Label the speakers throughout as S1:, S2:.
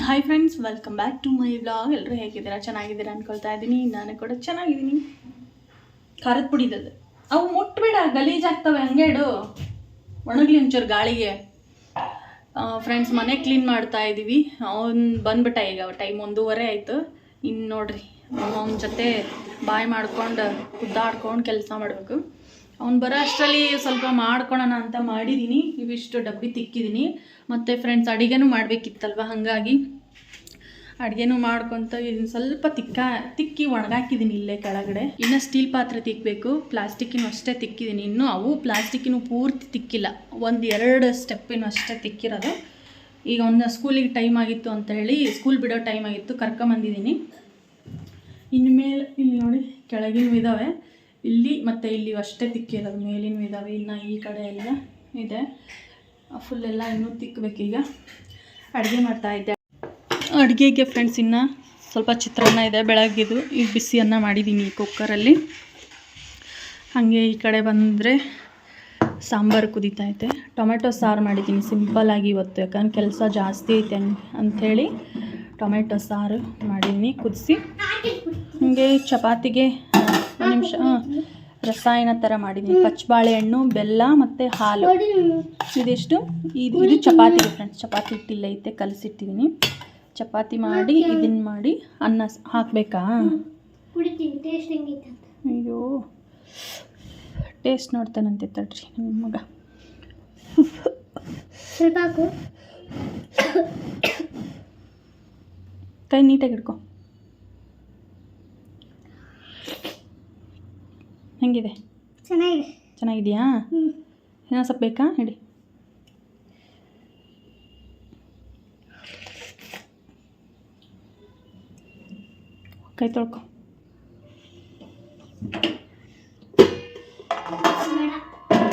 S1: Hi friends, welcome back to my vlog. ಎಲ್ಲರೂ ಹೇಗಿದ್ದೀರಾ? ಚೆನ್ನಾಗಿದ್ದೀರಾ ಅಂದ್ಕೊಳ್ತಾ ಇದ್ದೀನಿ. ನಾನು ಕೂಡ ಚೆನ್ನಾಗಿದ್ದೀನಿ. ಖಾರದ ಪುಡಿದದು ಅವು ಮುಟ್ಬೇಡ, ಗಲೀಜಾಗ್ತವೆ, ಹಂಗೆ ಇಡು, ಒಣಗಲಿ ಒಂಚೂರು ಗಾಳಿಗೆ. ಫ್ರೆಂಡ್ಸ್, ಮನೆ ಕ್ಲೀನ್ ಮಾಡ್ತಾ ಇದ್ದೀವಿ. ಅವ್ನು ಬಂದ್ಬಿಟ್ಟ, ಈಗ ಟೈಮ್ 1:30 ಆಯಿತು. ಇನ್ನು ನೋಡ್ರಿ, ಅವನ ಜೊತೆ ಬಾಯ್ ಮಾಡ್ಕೊಂಡು ಕುದ್ದಾಡ್ಕೊಂಡು ಕೆಲಸ ಮಾಡಬೇಕು. ಅವ್ನು ಬರೋ ಅಷ್ಟರಲ್ಲಿ ಸ್ವಲ್ಪ ಮಾಡ್ಕೊಳೋಣ ಅಂತ ಮಾಡಿದ್ದೀನಿ. ಇವಿಷ್ಟು ಡಬ್ಬಿ ತಿಕ್ಕಿದ್ದೀನಿ. ಮತ್ತು ಫ್ರೆಂಡ್ಸ್, ಅಡುಗೆನೂ ಮಾಡಬೇಕಿತ್ತಲ್ವ, ಹಾಗಾಗಿ ಅಡುಗೆನೂ ಮಾಡ್ಕೊತ ಇದನ್ನು ಸ್ವಲ್ಪ ತಿಕ್ಕಿ ಒಣಗಾಕಿದ್ದೀನಿ ಇಲ್ಲೇ ಕೆಳಗಡೆ. ಇನ್ನು ಸ್ಟೀಲ್ ಪಾತ್ರೆ ತಿಕ್ಕಬೇಕು, ಪ್ಲಾಸ್ಟಿಕ್ಕಿನೂ ಅಷ್ಟೇ ತಿಕ್ಕಿದ್ದೀನಿ. ಇನ್ನೂ ಅವು ಪ್ಲಾಸ್ಟಿಕ್ಕಿನೂ ಪೂರ್ತಿ ತಿಕ್ಕಿಲ್ಲ, 1-2 ಸ್ಟೆಪ್ಪಿನೂ ಅಷ್ಟೇ ತಿಕ್ಕಿರೋದು. ಈಗ ಒಂದು ಸ್ಕೂಲಿಗೆ ಟೈಮ್ ಆಗಿತ್ತು ಅಂತ ಹೇಳಿ, ಸ್ಕೂಲ್ ಬಿಡೋ ಟೈಮ್ ಆಗಿತ್ತು, ಕರ್ಕೊಂಬಂದಿದ್ದೀನಿ. ಇನ್ಮೇಲೆ ಇಲ್ಲಿ ನೋಡಿ, ಕೆಳಗಿನೂ ಇದ್ದಾವೆ, ಇಲ್ಲಿ ಮತ್ತು ಇಲ್ಲಿ ಅಷ್ಟೇ ತಿಕ್ಕಿರೋದು, ಮೇಲಿನೂ ಇದ್ದಾವೆ. ಇನ್ನು ಈ ಕಡೆ ಎಲ್ಲ ಇದೆ, ಫುಲ್ಲೆಲ್ಲ ಇನ್ನೂ ತಿಕ್ಕಬೇಕೀಗ. ಅಡುಗೆ ಮಾಡ್ತಾಯಿದ್ದೆ. ಅಡುಗೆಗೆ ಫ್ರೆಂಡ್ಸ್, ಇನ್ನು ಸ್ವಲ್ಪ ಚಿತ್ರಾನ್ನ ಇದೆ ಬೆಳಗ್ಗೆದು. ಈಗ ಬಿಸಿ ಅನ್ನ ಮಾಡಿದ್ದೀನಿ ಕುಕ್ಕರಲ್ಲಿ. ಹಾಗೆ ಈ ಕಡೆ ಬಂದರೆ ಸಾಂಬಾರು ಕುದೀತೈತೆ. ಟೊಮೆಟೊ ಸಾರು ಮಾಡಿದ್ದೀನಿ ಸಿಂಪಲ್ಲಾಗಿ ಇವತ್ತು, ಯಾಕಂದ್ರೆ ಕೆಲಸ ಜಾಸ್ತಿ ಐತೆ ಅಂಥೇಳಿ ಟೊಮೆಟೊ ಸಾರು ಮಾಡಿದ್ದೀನಿ ಕುದಿಸಿ. ಹಾಗೆ ಚಪಾತಿಗೆ ಒಂದು ನಿಮಿಷ ರಸಾಯನ ಥರ ಮಾಡಿದ್ದೀನಿ. ಪಚ್ಚಬಾಳೆಹಣ್ಣು, ಬೆಲ್ಲ ಮತ್ತು ಹಾಲು, ಇದಿಷ್ಟು. ಇದು ಚಪಾತಿಗೆ ಫ್ರೆಂಡ್ಸ್, ಚಪಾತಿ ಹಿಟ್ಟಿಲ್ಲ ಐತೆ, ಕಲಸಿಟ್ಟಿದ್ದೀನಿ. ಚಪಾತಿ ಮಾಡಿ ಇದನ್ನು ಮಾಡಿ ಅನ್ನ ಹಾಕಬೇಕಾ? ಅಯ್ಯೋ, ಟೇಸ್ಟ್ ನೋಡ್ತಾನಂತೆ, ತಡ್ರಿ ನಿಮ್ಮ ಮಗ. ಕೈ ನೀಟಾಗಿ ಹಿಡ್ಕೊ. ಹೆಂಗಿದೆ? ಚೆನ್ನಾಗಿದೆಯಾ? ಏನೋ ಸ್ವಲ್ಪ ಬೇಕಾ? ಹಿಡಿ. ಕೈ ತೊಳ್ಕೊ.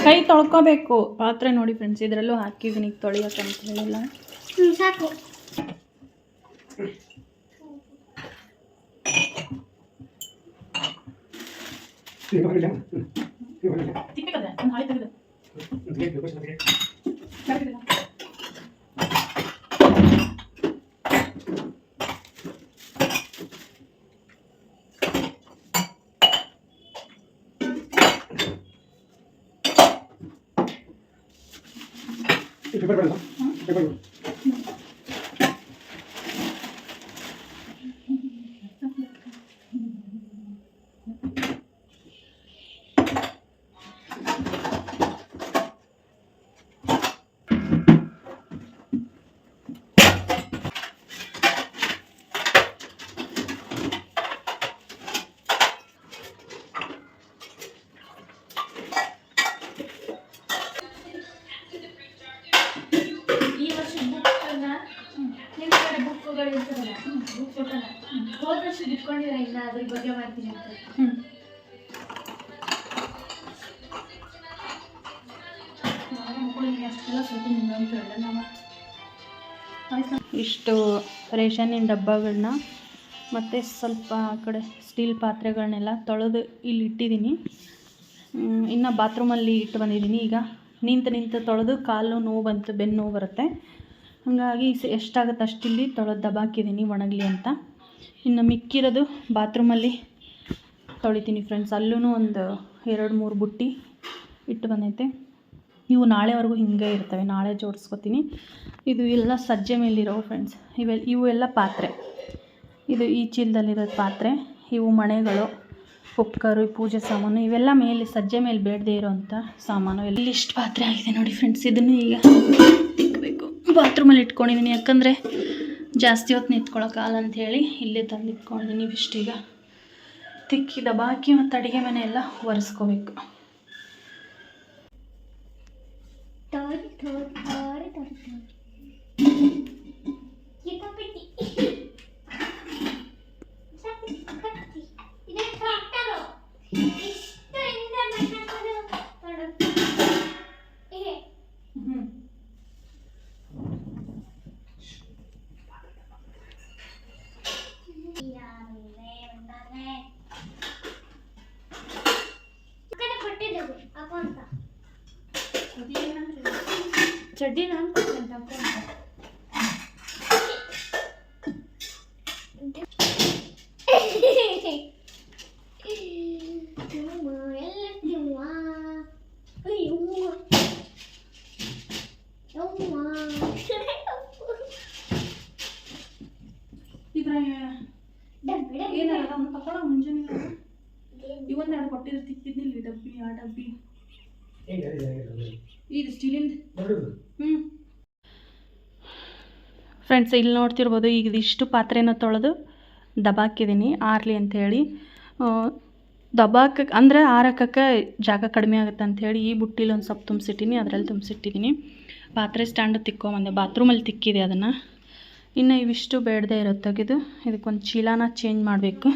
S1: ಕೈ ತೊಳ್ಕೊಬೇಕು. ಪಾತ್ರೆ ನೋಡಿ ಫ್ರೆಂಡ್ಸ್, ಇದರಲ್ಲೂ ಹಾಕಿದ್ದೀನಿ ತೊಳಿಯೋಕ್ಕಂತ ಹೇಳಿಲ್ಲ. ಸಾಕು. ಇಷ್ಟು ರೇಷನ್ನಿನ ಡಬ್ಬಗಳನ್ನ ಮತ್ತು ಸ್ವಲ್ಪ ಆ ಕಡೆ ಸ್ಟೀಲ್ ಪಾತ್ರೆಗಳನ್ನೆಲ್ಲ ತೊಳೆದು ಇಲ್ಲಿ ಇಟ್ಟಿದ್ದೀನಿ. ಇನ್ನು ಬಾತ್ರೂಮಲ್ಲಿ ಇಟ್ಟು ಬಂದಿದ್ದೀನಿ. ಈಗ ನಿಂತು ತೊಳೆದು ಕಾಲು ನೋವು ಬಂತು, ಬೆನ್ನು ನೋವು ಬರುತ್ತೆ. ಹಾಗಾಗಿ ಎಷ್ಟಾಗುತ್ತೆ ಅಷ್ಟಿಲ್ಲಿ ತೊಳೆದು ದಬಾಕಿದ್ದೀನಿ ಒಣಗಲಿ ಅಂತ. ಇನ್ನು ಮಿಕ್ಕಿರೋದು ಬಾತ್ರೂಮಲ್ಲಿ ತೊಳಿತೀನಿ ಫ್ರೆಂಡ್ಸ್. ಅಲ್ಲೂ ಒಂದು 2-3 ಬುಟ್ಟಿ ಇಟ್ಟು ಬಂದೈತೆ. ಇವು ನಾಳೆವರೆಗೂ ಹಿಂಗೆ ಇರ್ತವೆ, ನಾಳೆ ಜೋಡಿಸ್ಕೊತೀನಿ. ಇದು ಎಲ್ಲ ಸಜ್ಜೆ ಮೇಲಿರೋ ಫ್ರೆಂಡ್ಸ್. ಇವು ಎಲ್ಲ ಪಾತ್ರೆ. ಇದು ಈ ಚೀಲದಲ್ಲಿರೋದು ಪಾತ್ರೆ. ಇವು ಮಣೆಗಳು, ಕುಕ್ಕರು, ಪೂಜೆ ಸಾಮಾನು, ಇವೆಲ್ಲ ಮೇಲೆ ಸಜ್ಜೆ ಮೇಲೆ ಬೇಡದೇ ಇರೋವಂಥ ಸಾಮಾನು. ಎಲ್ಲ ಇಷ್ಟು ಪಾತ್ರೆ ಆಗಿದೆ ನೋಡಿ ಫ್ರೆಂಡ್ಸ್. ಇದನ್ನು ಈಗ ತಿಕ್ಕಬೇಕು. ಬಾತ್ರೂಮಲ್ಲಿ ಇಟ್ಕೊಂಡಿದ್ದೀನಿ, ಯಾಕಂದರೆ ಜಾಸ್ತಿ ಹೊತ್ತು ನಿಂತ್ಕೊಳ್ಳೋಕ್ಕಾಗಲ್ಲ ಅಂಥೇಳಿ ಇಲ್ಲೇ ತಂದು ಇಟ್ಕೊಂಡಿದ್ದೀನಿ. ಇವಿಷ್ಟೀಗ ತಿಕ್ಕಿ ದಬಾಕಿ ಮತ್ತು ಅಡುಗೆ ಮನೆ ಎಲ್ಲ ಒರೆಸ್ಕೋಬೇಕು. ಚಡ್ಡಿ ನಾನು ಏನಾರ ಏನಾರ ಅವ್ನು ತಗೊಳ ಮುಂಜಾನೆ ಇವೊಂದೆರಡು ಕೊಟ್ಟಿದ್ರು ತಿಕ್ಕಿದ್ನಿಲ್ಲ ಡಬ್ಬಿ ಆ ಡಬ್ಬಿ ಇದು ಸ್ಟೀಲಿಂದ. ಫ್ರೆಂಡ್ಸ್ ಇಲ್ಲಿ ನೋಡ್ತಿರ್ಬೋದು ಈಗ ಇದಿಷ್ಟು ಪಾತ್ರೆನ ತೊಳೆದು ದಬಾಕಿದ್ದೀನಿ ಆರಲಿ ಅಂಥೇಳಿ. ದಬಾಕಕ್ಕೆ ಅಂದರೆ ಆರಕ್ಕೆ ಜಾಗ ಕಡಿಮೆ ಆಗುತ್ತೆ ಅಂಥೇಳಿ ಈ ಬುಟ್ಟಿಲಿ ಒಂದು ಸ್ವಲ್ಪ ತುಂಬಿಸಿಟ್ಟಿನಿ, ಅದರಲ್ಲಿ ತುಂಬಿಸಿಟ್ಟಿದ್ದೀನಿ. ಪಾತ್ರೆ ಸ್ಟ್ಯಾಂಡು ತಿಕ್ಕೊಂಬಂದೆ, ಬಾತ್ರೂಮಲ್ಲಿ ತಿಕ್ಕಿದೆ ಅದನ್ನು. ಇನ್ನು ಇವಿಷ್ಟು ಬೇಡದೇ ಇರೋ ತೆಗೆದು ಇದಕ್ಕೊಂದು ಚೀಲಾನ ಚೇಂಜ್ ಮಾಡಬೇಕು.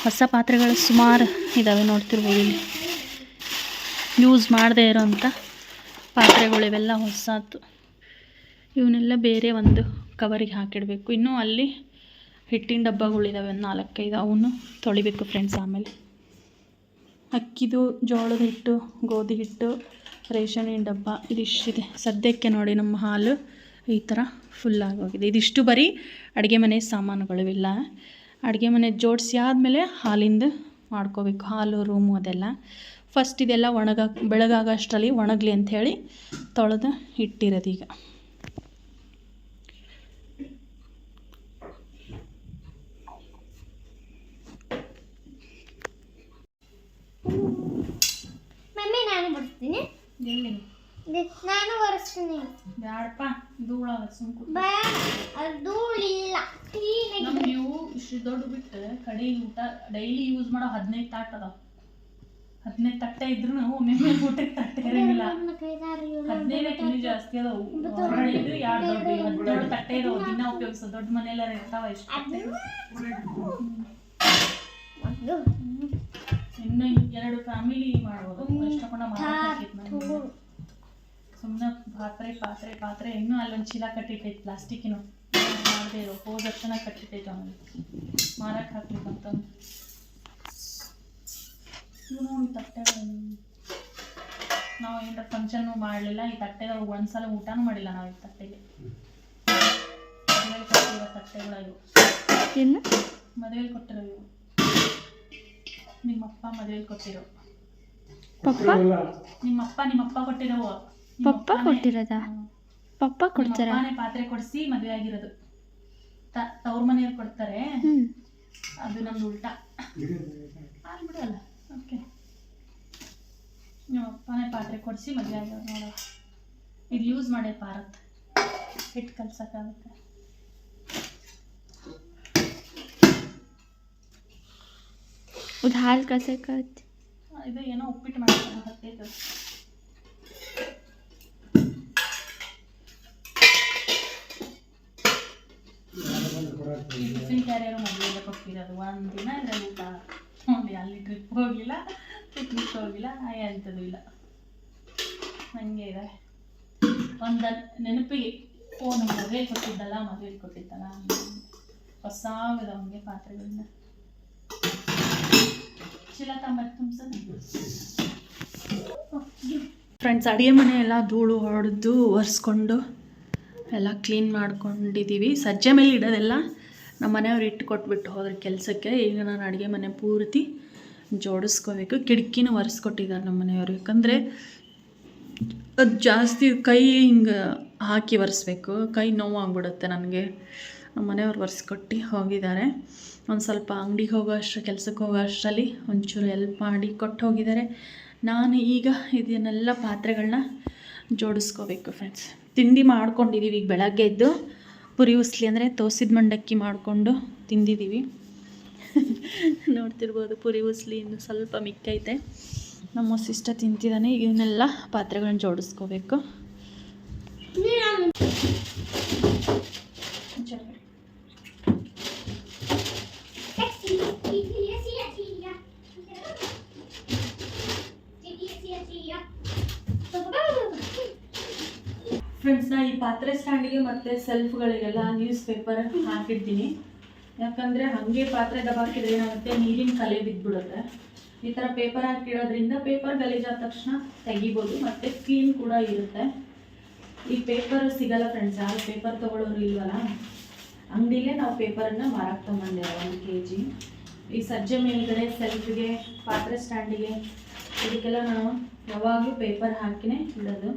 S1: ಹೊಸ ಪಾತ್ರೆಗಳು ಸುಮಾರು ಇದ್ದಾವೆ ನೋಡ್ತಿರ್ಬೋದು ಇಲ್ಲಿ. ಯೂಸ್ ಮಾಡದೇ ಇರೋಂಥ ಪಾತ್ರೆಗಳು ಇವೆಲ್ಲ ಹೊಸದು. ಇವನ್ನೆಲ್ಲ ಬೇರೆ ಒಂದು ಕವರಿಗೆ ಹಾಕಿಡಬೇಕು. ಇನ್ನೂ ಅಲ್ಲಿ ಹಿಟ್ಟಿನ ಡಬ್ಬಗಳಿದ್ದಾವೆ ಒಂದು 4-5, ಅವನು ತೊಳಿಬೇಕು ಫ್ರೆಂಡ್ಸ್. ಆಮೇಲೆ ಅಕ್ಕಿದು, ಜೋಳದ ಹಿಟ್ಟು, ಗೋಧಿ ಹಿಟ್ಟು, ರೇಷನಿನ ಡಬ್ಬ ಇದಿಷ್ಟಿದೆ ಸದ್ಯಕ್ಕೆ. ನೋಡಿ ನಮ್ಮ ಹಾಲು ಈ ಥರ ಫುಲ್ ಆಗೋಗಿದೆ. ಇದಿಷ್ಟು ಬರೀ ಅಡುಗೆ ಮನೆ ಸಾಮಾನುಗಳಿವೆಲ್ಲ. ಅಡುಗೆ ಮನೆ ಜೋಡಿಸಿ ಆದಮೇಲೆ ಹಾಲಿಂದ ಮಾಡ್ಕೋಬೇಕು, ಹಾಲು ರೂಮು ಅದೆಲ್ಲ. ಫಸ್ಟ್ ಇದೆಲ್ಲ ಬೆಳಗಾಗೋಷ್ಟರಲ್ಲಿ ಒಣಗಲಿ ಅಂಥೇಳಿ ತೊಳೆದು ಇಟ್ಟಿರೋದೀಗ.
S2: ಮಮ್ಮಿ ನಾನು ಬರ್ತೀನಿ.
S1: ಎಲ್ಲಿ
S2: ನಾನು ಒರೆಸ್ತೀನಿ.
S1: ಬ್ಯಾಡಪ್ಪ ಧೂಳಾಗ ಸುಮ್ಕು.
S2: ಧೂಳಿಲ್ಲ,
S1: ನೀವು ಇಷ್ಟು ದೊಡ್ಡ ಬಿಟ್ಟು ಕಡೆ ಊಟ ಡೈಲಿ ಯೂಸ್ ಮಾಡೋ 15 ತಾಟ್ ಅದಾವ. 15 ತಟ್ಟೆ ಇದ್ರು ಒಮ್ಮೆ ಊಟಕ್ಕೆ ತಟ್ಟೆ ಇರಂಗಿಲ್ಲ. 15 ಜಾಸ್ತಿ ಅದಾವು. 2 ದೊಡ್ಡ ತಟ್ಟೆ ಇದಾವ ದಿನ ಉಪಯೋಗಿಸೋ. ದೊಡ್ಡ ಮನೆಯೆಲ್ಲ ಇರ್ತಾವ ಇಷ್ಟು. ಇನ್ನು 2 ಫ್ಯಾಮಿಲಿ ಮಾಡ್ಬೋದು. ಇಷ್ಟಕೊಂಡ ಮಾತಾಡ್ತಿತ್ತು ಸುಮ್ಮನೆ ಪಾತ್ರೆ ಇನ್ನೂ ಅಲ್ಲೊಂದು ಚೀಲ ಕಟ್ಟಿಟ್ಟೈತೆ ಪ್ಲಾಸ್ಟಿಕ್ಕಿನ ಮಾಡದೇ ಇರೋ. ಹೋದ ತಕ್ಷಣ ಕಟ್ಟಿಟ್ಟೈತೆ ಅವನಿಗೆ ಮಾರಕ್ಕೆ ಹಾಕ್ಬೇಕಂತಂದು. ಇವು ನೋಡಿ ತಟ್ಟೆಗಳು. ನಾವು ಏನಾರ ಫಂಕ್ಷನ್ನು ಮಾಡಲಿಲ್ಲ ಈ ತಟ್ಟೆಗಳು. ಒಂದ್ಸಲ ಊಟನೂ ಮಾಡಿಲ್ಲ ನಾವು ಈ ತಟ್ಟೆಗೆ. ಮದುವೆಲಿ ಕೊಟ್ಟಿರೋ ತಟ್ಟೆಗಳು ಇವು.
S2: ಏನು
S1: ಮದುವೆಲಿ ಕೊಟ್ಟಿರೋ ಇವು. ನಿಮ್ಮಪ್ಪ ಮದುವೆಲಿ ಕೊಟ್ಟಿರೋ.
S2: ಪಪ್ಪ
S1: ನಿಮ್ಮಪ್ಪ ಕೊಟ್ಟಿರೋ.
S2: ಪಪ್ಪ ಕೊಟ್ಟಿರೋದ? ಪಪ್ಪ ಕೊಡ್ತಾರೆ.
S1: ಪಾತ್ರೆ ಕೊಡಿಸಿ ಮದುವೆ ಆಗಿರೋದು. ತವ್ರ ಮನೆಯವ್ರು ಕೊಡ್ತಾರೆ. ಅದು ನಮ್ದು ಉಲ್ಟಾ ಅಲ್ಲಿ ಬಿಡಲ್ಲ. ಓಕೆ, ನಿಮ್ಮ ಅಪ್ಪನೇ ಪಾತ್ರೆ ಕೊಡಿಸಿ ಮದುವೆ ಆಗಿರೋದು ನೋಡ. ಇದು ಯೂಸ್ ಮಾಡೇ ಪಾರತ್ ಹಿಟ್ಟು ಕಲ್ಸಕ್ಕಾಗುತ್ತೆ.
S2: ಇದು ಹಾಲು ಕಲ್ಸಕ್ಕಾಗುತ್ತೆ.
S1: ಇದು ಏನೋ ಉಪ್ಪಿಟ್ಟು ಮಾಡ್ತಾರೆ ಹತ್ತೈದು. ಟಿಫಿನ್ ಕ್ಯಾರಿಯರ್ ಮದುವೆಲ್ಲ ಕೊಟ್ಟಿರೋದು. ಒಂದಿನ ಅಂದರೆ ಊಟ ನೋಡಿ. ಅಲ್ಲಿ ಟ್ರಿಪ್ ಹೋಗಿಲ್ಲ, ಪಿಕ್ನಿಕ್ ಹೋಗಿಲ್ಲ, ಎಂಥದ್ದು ಇಲ್ಲ. ಹಂಗೆ ಇದೆ. ಒಂದು ನೆನಪಿಗೆ ಫೋನ್ ಮದುವೆ ಕೊಟ್ಟಿದ್ದಲ್ಲ ಹೊಸ ಅವನಿಗೆ ಪಾತ್ರೆಗಳನ್ನ ಚೀಲ ತಂಬತ್ತು ತುಂಬಿಸ. ಫ್ರೆಂಡ್ಸ್ ಅಡುಗೆ ಮನೆ ಎಲ್ಲ ಧೂಳು ಹೊಡೆದು ಒರೆಸ್ಕೊಂಡು ಎಲ್ಲ ಕ್ಲೀನ್ ಮಾಡ್ಕೊಂಡಿದ್ದೀವಿ. ಸಜ್ಜೆ ಮೇಲೆ ಇಡೋದೆಲ್ಲ ನಮ್ಮ ಮನೆಯವ್ರು ಇಟ್ಟು ಕೊಟ್ಬಿಟ್ಟು ಹೋದ್ರೆ ಕೆಲಸಕ್ಕೆ. ಈಗ ನಾನು ಅಡುಗೆ ಮನೆ ಪೂರ್ತಿ ಜೋಡಿಸ್ಕೋಬೇಕು. ಕಿಟಕಿನೂ ಒರೆಸ್ಕೊಟ್ಟಿದ್ದಾರೆ ನಮ್ಮ ಮನೆಯವರು. ಯಾಕಂದರೆ ಅದು ಜಾಸ್ತಿ ಕೈ ಹಿಂಗೆ ಹಾಕಿ ಒರೆಸ್ಬೇಕು, ಕೈ ನೋವಾಗ್ಬಿಡುತ್ತೆ ನನಗೆ. ನಮ್ಮ ಮನೆಯವ್ರು ಒರೆಸ್ಕೊಟ್ಟು ಹೋಗಿದ್ದಾರೆ. ಒಂದು ಸ್ವಲ್ಪ ಅಂಗಡಿಗೆ ಕೆಲಸಕ್ಕೆ ಹೋಗೋ ಅಷ್ಟರಲ್ಲಿ ಒಂಚೂರು ಹೆಲ್ಪ್ ಮಾಡಿ ಕೊಟ್ಟು ಹೋಗಿದ್ದಾರೆ. ನಾನು ಈಗ ಇದನ್ನೆಲ್ಲ ಪಾತ್ರೆಗಳನ್ನ ಜೋಡಿಸ್ಕೋಬೇಕು ಫ್ರೆಂಡ್ಸ್. ತಿಂಡಿ ಮಾಡ್ಕೊಂಡಿದ್ದೀವಿ. ಈಗ ಬೆಳಗ್ಗೆ ಎದ್ದು ಪುರಿ ಉಸ್ಲಿ ಅಂದರೆ ತೋಸಿದ ಮಂಡಕ್ಕಿ ಮಾಡಿಕೊಂಡು ತಿಂದಿದ್ದೀವಿ. ನೋಡ್ತಿರ್ಬೋದು ಪುರಿ ಉಸ್ಲಿ ಇನ್ನು ಸ್ವಲ್ಪ ಮಿಕ್ಕೈತೆ. ನಮ್ಮ ಸಿಸ್ಟರ್ ತಿಂತಿದ್ದಾನೆ. ಇದನ್ನೆಲ್ಲ ಪಾತ್ರೆಗಳನ್ನ ಜೋಡಿಸ್ಕೋಬೇಕು. ಫ್ರೆಂಡ್ಸ್, ನಾ ಈ ಪಾತ್ರೆ ಸ್ಟ್ಯಾಂಡಿಗೆ ಮತ್ತು ಸೆಲ್ಫ್ಗಳಿಗೆಲ್ಲ ನ್ಯೂಸ್ ಪೇಪರ್ ಹಾಕಿಡ್ತೀನಿ. ಯಾಕಂದರೆ ಹಾಗೆ ಪಾತ್ರೆ ದಬಾಕಿದ್ರೆ ಏನಾಗುತ್ತೆ, ನೀರಿನ ಕಲೆ ಬಿದ್ದುಬಿಡುತ್ತೆ. ಈ ಥರ ಪೇಪರ್ ಹಾಕಿಡೋದ್ರಿಂದ ಪೇಪರ್ ಗಲೀಜಾದ ತಕ್ಷಣ ತೆಗಿಬೋದು ಮತ್ತು ಕ್ಲೀನ್ ಕೂಡ ಇರುತ್ತೆ. ಈ ಪೇಪರ್ ಸಿಗಲ್ಲ ಫ್ರೆಂಡ್ಸ್. ಯಾರು ಪೇಪರ್ ತೊಗೊಳ್ಳೋರು ಇಲ್ವಲ್ಲ, ಅಂಗಡಿಲೇ ನಾವು ಪೇಪರನ್ನು ಮಾರಕ್ಕೆ ತೊಗೊಂಡಿರೋ 1 kg. ಈ ಸಜ್ಜೆ ಮೇಲ್ಗಡೆ ಸೆಲ್ಫ್ಗೆ, ಪಾತ್ರೆ ಸ್ಟ್ಯಾಂಡಿಗೆ, ಇದಕ್ಕೆಲ್ಲ ನಾವು ಯಾವಾಗಲೂ ಪೇಪರ್ ಹಾಕಿನೇ ಇಡೋದು.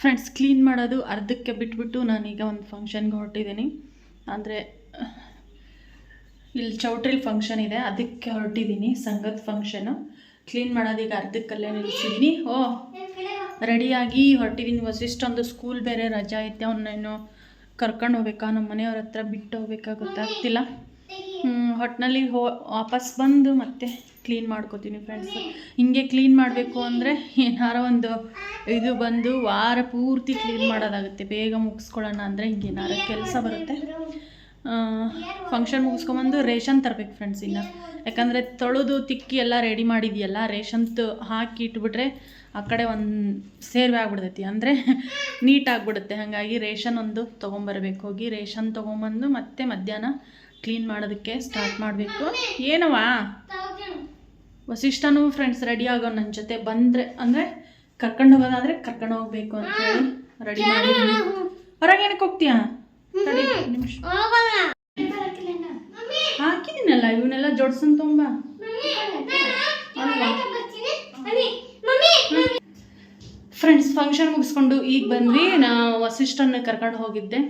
S1: ಫ್ರೆಂಡ್ಸ್ ಕ್ಲೀನ್ ಮಾಡೋದು ಅರ್ಧಕ್ಕೆ ಬಿಟ್ಬಿಟ್ಟು ನಾನೀಗ ಒಂದು ಫಂಕ್ಷನ್ಗೆ ಹೊರಟಿದ್ದೀನಿ. ಅಂದರೆ ಇಲ್ಲಿ ಚೌಟ್ರಿಲಿ ಫಂಕ್ಷನ್ ಇದೆ, ಅದಕ್ಕೆ ಹೊರಟಿದ್ದೀನಿ. ಸಂಘದ ಫಂಕ್ಷನು ಕ್ಲೀನ್ ಮಾಡೋದೀಗ ಅರ್ಧಕ್ಕಲ್ಲೇ ನಿಲ್ಲಿಸಿದ್ದೀನಿ. ರೆಡಿಯಾಗಿ ಹೊರಟಿದ್ದೀನಿ. ವಸಿಷ್ಠೊಂದು ಸ್ಕೂಲ್ ಬೇರೆ ರಜಾ ಐತೆ, ಅವನ್ನೇನು ಕರ್ಕೊಂಡು ಹೋಗ್ಬೇಕಾ ನಮ್ಮ ಮನೆಯವ್ರ ಹತ್ರ ಬಿಟ್ಟು ಹೋಗ್ಬೇಕಾ ಗೊತ್ತಾಗ್ತಿಲ್ಲ. ಹೊಟ್ಟಿನಲ್ಲಿ ವಾಪಸ್ ಬಂದು ಮತ್ತೆ ಕ್ಲೀನ್ ಮಾಡ್ಕೋತೀನಿ ಫ್ರೆಂಡ್ಸ್. ಹಿಂಗೆ ಕ್ಲೀನ್ ಮಾಡಬೇಕು ಅಂದರೆ ಏನಾರ ಒಂದು ಇದು ಬಂದು ವಾರ ಪೂರ್ತಿ ಕ್ಲೀನ್ ಮಾಡೋದಾಗುತ್ತೆ. ಬೇಗ ಮುಗಿಸ್ಕೊಳ್ಳೋಣ ಅಂದರೆ ಹಿಂಗೆ ಏನಾರ ಕೆಲಸ ಬರುತ್ತೆ. ಫಂಕ್ಷನ್ ಮುಗಿಸ್ಕೊಂಬಂದು ರೇಷನ್ ತರಬೇಕು ಫ್ರೆಂಡ್ಸ್ ಇನ್ನು. ಯಾಕಂದರೆ ತೊಳೆದು ತಿಕ್ಕಿ ಎಲ್ಲ ರೆಡಿ ಮಾಡಿದೆಯಲ್ಲ, ರೇಷನ್ದು ಹಾಕಿ ಇಟ್ಬಿಟ್ರೆ ಆ ಕಡೆ ಒಂದು ಸೇರ್ವೆ ಆಗ್ಬಿಡ್ತೈತಿ, ಅಂದರೆ ನೀಟಾಗಿಬಿಡುತ್ತೆ. ಹಾಗಾಗಿ ರೇಷನ್ ಒಂದು ತೊಗೊಂಬರ್ಬೇಕು. ಹೋಗಿ ರೇಷನ್ ತೊಗೊಂಬಂದು ಮತ್ತೆ ಮಧ್ಯಾಹ್ನ ಕ್ಲೀನ್ ಮಾಡೋದಕ್ಕೆ ಸ್ಟಾರ್ಟ್ ಮಾಡಬೇಕು. ಏನವ ವಸಿಷ್ಠನೂ ಫ್ರೆಂಡ್ಸ್ ರೆಡಿ ಆಗೋ ನನ್ನ ಜೊತೆ ಬಂದರೆ, ಅಂದರೆ ಕರ್ಕೊಂಡು ಹೋಗೋದಾದರೆ ಕರ್ಕೊಂಡು ಹೋಗ್ಬೇಕು ಅಂತೇಳಿ ರೆಡಿ ಮಾಡಿದ್ದೀನಿ. ಹೊರಗೆ ಏನಕ್ಕೆ ಹೋಗ್ತೀಯಾ? ನಿಮಿಷ ಹಾಕಿದ್ದೀನಲ್ಲ, ಇವನ್ನೆಲ್ಲ ಜೋಡ್ಸನ್ ತುಂಬ. ಫ್ರೆಂಡ್ಸ್ ಫಂಕ್ಷನ್ ಮುಗಿಸ್ಕೊಂಡು ಈಗ ಬಂದ್ವಿ. ನಾವು ವಸಿಷ್ಠನ ಕರ್ಕೊಂಡು ಹೋಗಿದ್ದೆ.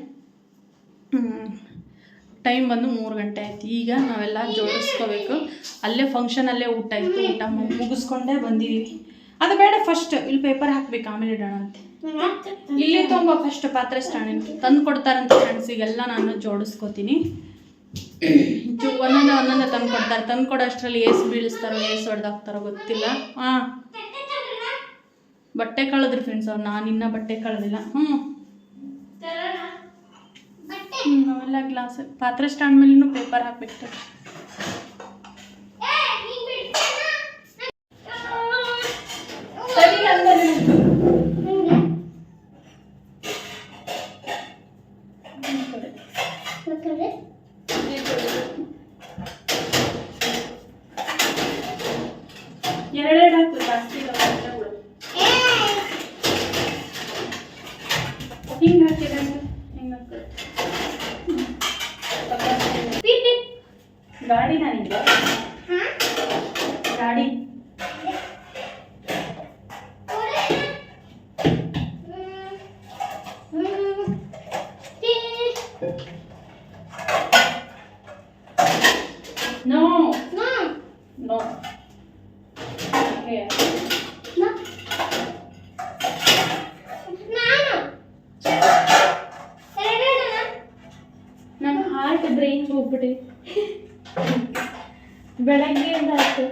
S1: ಟೈಮ್ ಬಂದು 3 ಗಂಟೆ ಆಯ್ತು. ಈಗ ನಾವೆಲ್ಲ ಜೋಡಿಸ್ಕೋಬೇಕು. ಅಲ್ಲೇ ಫಂಕ್ಷನಲ್ಲೇ ಊಟ ಇತ್ತು, ಊಟ ಮುಗಿಸ್ಕೊಂಡೇ ಬಂದಿದ್ದೀವಿ. ಅದು ಬೇಡ, ಫಸ್ಟ್ ಇಲ್ಲಿ ಪೇಪರ್ ಹಾಕ್ಬೇಕು, ಆಮೇಲೆ ಇಡೋಣ ಅಂತೆ. ಇಲ್ಲೇ ತೊಗೊಂಬ ಫಸ್ಟ್ ಪಾತ್ರೆ ಸ್ಟ್ಯಾಂಡ್ ತಂದು ಕೊಡ್ತಾರಂತ ಫ್ರೆಂಡ್ಸ್. ಈಗೆಲ್ಲ ನಾನು ಜೋಡಿಸ್ಕೋತೀನಿ. ಒಂದೊಂದೇ ತಂದು ಕೊಡ್ತಾರೆ. ತಂದು ಕೊಡೋ ಅಷ್ಟರಲ್ಲಿ ಏಸು ಬೀಳಿಸ್ತಾರೋ ಏಸು ಹೊಡೆದಾಕ್ತಾರೋ ಗೊತ್ತಿಲ್ಲ. ಬಟ್ಟೆ ಕಳೆದ್ರಿ ಫ್ರೆಂಡ್ಸ್ ಅವ್ರು, ನಾನು ಇನ್ನೂ ಬಟ್ಟೆ ಕಳೆದಿಲ್ಲ. ಅವೆಲ್ಲ ಗ್ಲಾಸ್ ಪಾತ್ರೆ ಸ್ಟ್ಯಾಂಡ್ ಮೇಲೂ ಪೇಪರ್ ಹಾಕ್ಬೇಕು. ಎರಡೆರಡು ಹಾಕು, ಜಾಸ್ತಿ ಇಲ್ಲ ಪಾತ್ರೆಗಳು. ಹಿಂಗೆ ಹಾಕಿದ್ರೆ ಹಿಂಗೆ ಹಾಕೋದು ಗಾಡಿ. ನಾನಿದೆ ಗಾಡಿ. No. No. No. Okay. No. ನನ್ನ ಹಾರ್ಟ್ ಬ್ರೈನ್ ಹೋಗ್ಬಿಟ್ಟೆ. ಬೆಳಗ್ಗೆ ಆಯ್ತು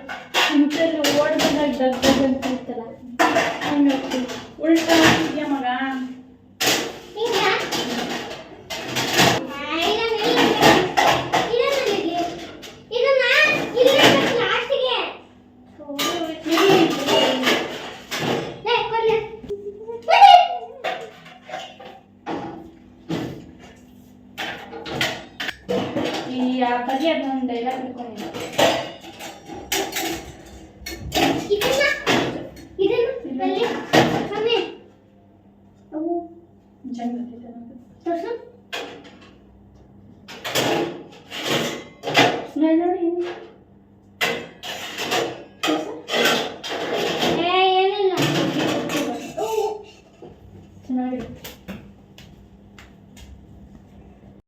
S1: ಮುಂಚೆಲ್ಲ ಓಡ್ದಾಗ ಡಗ್ಗಂತಿರ್ತಲ್ಲ, ಹಂಗೆ ಉಲ್ಟಾ ಇದೆಯಾ ಮಗ? ಈ ಬದಿ ಅದೊಂದು ಎಲ್ಲ ತಿಳ್ಕೊಂಡಿದ್ದೆ. ಸ್ಮೆಲ್ ನೋಡಿ.